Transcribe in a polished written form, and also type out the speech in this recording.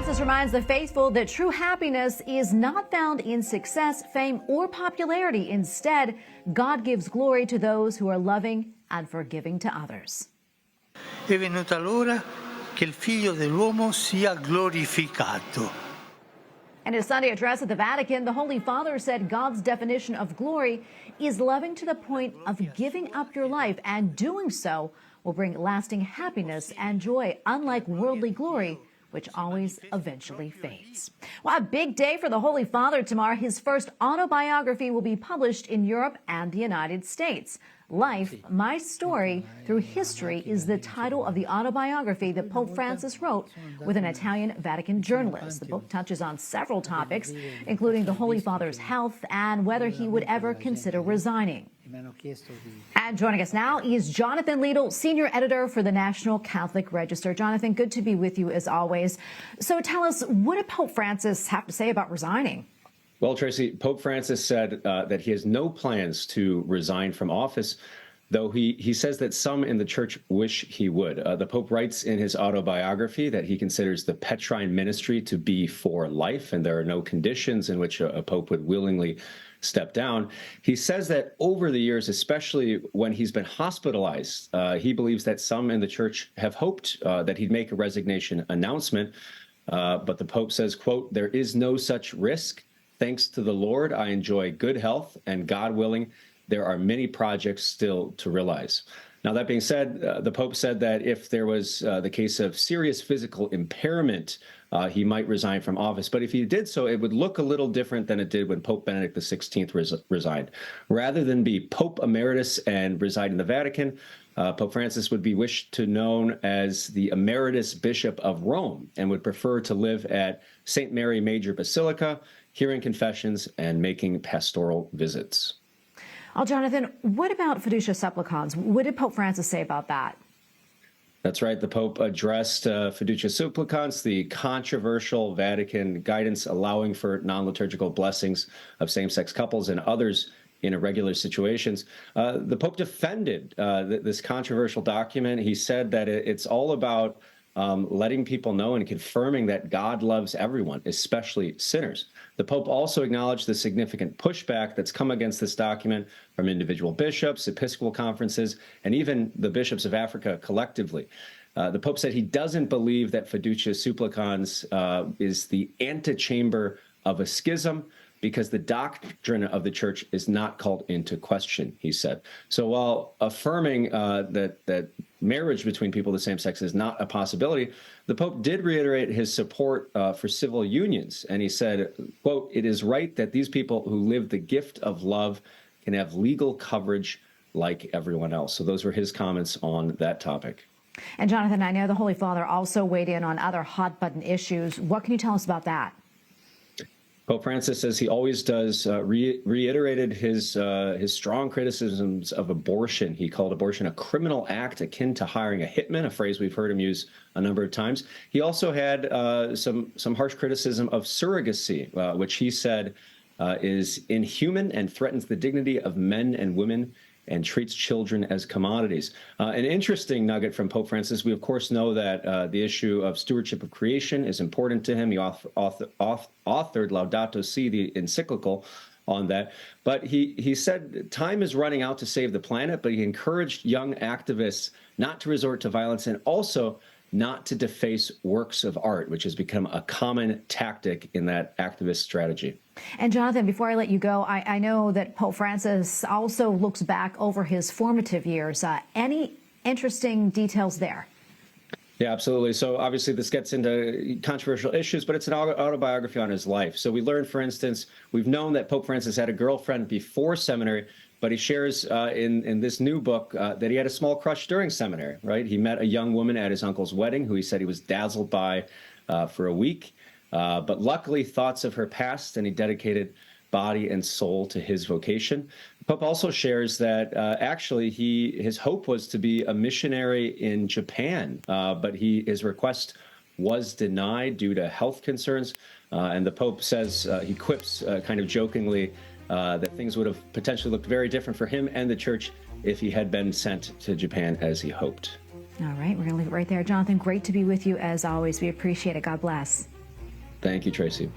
Francis reminds the faithful that true happiness is not found in success, fame, or popularity. Instead, God gives glory to those who are loving and forgiving to others. È venuta l'ora che il Figlio dell'uomo sia glorificato. In his Sunday address at the Vatican, the Holy Father said God's definition of glory is loving to the point of giving up your life, and doing so will bring lasting happiness and joy, unlike worldly glory, which always eventually fades. Well, a big day for the Holy Father tomorrow. His first autobiography will be published in Europe and the United States. Life, My Story Through History is the title of the autobiography that Pope Francis wrote with an Italian Vatican journalist. The book touches on several topics, including the Holy Father's health and whether he would ever consider resigning. And joining us now is Jonathan Liedl, senior editor for the National Catholic Register. Jonathan, good to be with you as always. So tell us, what did Pope Francis have to say about resigning? Well, Tracy, Pope Francis said that he has no plans to resign from office, though he says that some in the church wish he would. The Pope writes in his autobiography that he considers the Petrine ministry to be for life, and there are no conditions in which a Pope would willingly step down. He says that over the years, especially when he's been hospitalized, he believes that some in the church have hoped that he'd make a resignation announcement. But the Pope says, quote, "There is no such risk. Thanks to the Lord, I enjoy good health, and God willing, there are many projects still to realize." Now, that being said, the Pope said that if there was the case of serious physical impairment, he might resign from office. But if he did so, it would look a little different than it did when Pope Benedict XVI resigned. Rather than be Pope Emeritus and reside in the Vatican, Pope Francis would be wished to known as the Emeritus Bishop of Rome and would prefer to live at St. Mary Major Basilica, hearing confessions and making pastoral visits. Oh, Jonathan, what about Fiducia Supplicans? What did Pope Francis say about that? That's right. The Pope addressed Fiducia Supplicans, the controversial Vatican guidance allowing for non-liturgical blessings of same-sex couples and others in irregular situations. The Pope defended this controversial document. He said that it's all about letting people know and confirming that God loves everyone, especially sinners. The Pope also acknowledged the significant pushback that's come against this document from individual bishops, episcopal conferences, and even the bishops of Africa collectively. The Pope said he doesn't believe that Fiducia Supplicans is the antechamber of a schism, because the doctrine of the church is not called into question, he said. So while affirming that marriage between people of the same sex is not a possibility, the Pope did reiterate his support for civil unions. And he said, quote, "It is right that these people who live the gift of love can have legal coverage like everyone else." So those were his comments on that topic. And Jonathan, I know the Holy Father also weighed in on other hot-button issues. What can you tell us about that? Pope Francis, as he always does, reiterated his strong criticisms of abortion. He called abortion a criminal act akin to hiring a hitman, a phrase we've heard him use a number of times. He also had some harsh criticism of surrogacy, which he said is inhuman and threatens the dignity of men and women and treats children as commodities. An interesting nugget from Pope Francis, we of course know that the issue of stewardship of creation is important to him. He authored Laudato Si, the encyclical on that. But he said time is running out to save the planet, but he encouraged young activists not to resort to violence and also not to deface works of art, which has become a common tactic in that activist strategy. And Jonathan, before I let you go, I know that Pope Francis also looks back over his formative years. Any interesting details there? Yeah, absolutely. So obviously this gets into controversial issues, but it's an autobiography on his life. So we learned, for instance, we've known that Pope Francis had a girlfriend before seminary, but he shares in this new book that he had a small crush during seminary, right? He met a young woman at his uncle's wedding who he said he was dazzled by for a week. But luckily, thoughts of her passed, and he dedicated body and soul to his vocation. The Pope also shares that actually his hope was to be a missionary in Japan, but his request was denied due to health concerns. And the Pope says, he quips kind of jokingly, that things would have potentially looked very different for him and the church if he had been sent to Japan as he hoped. All right, we're going to leave it right there. Jonathan, great to be with you as always. We appreciate it. God bless. Thank you, Tracy.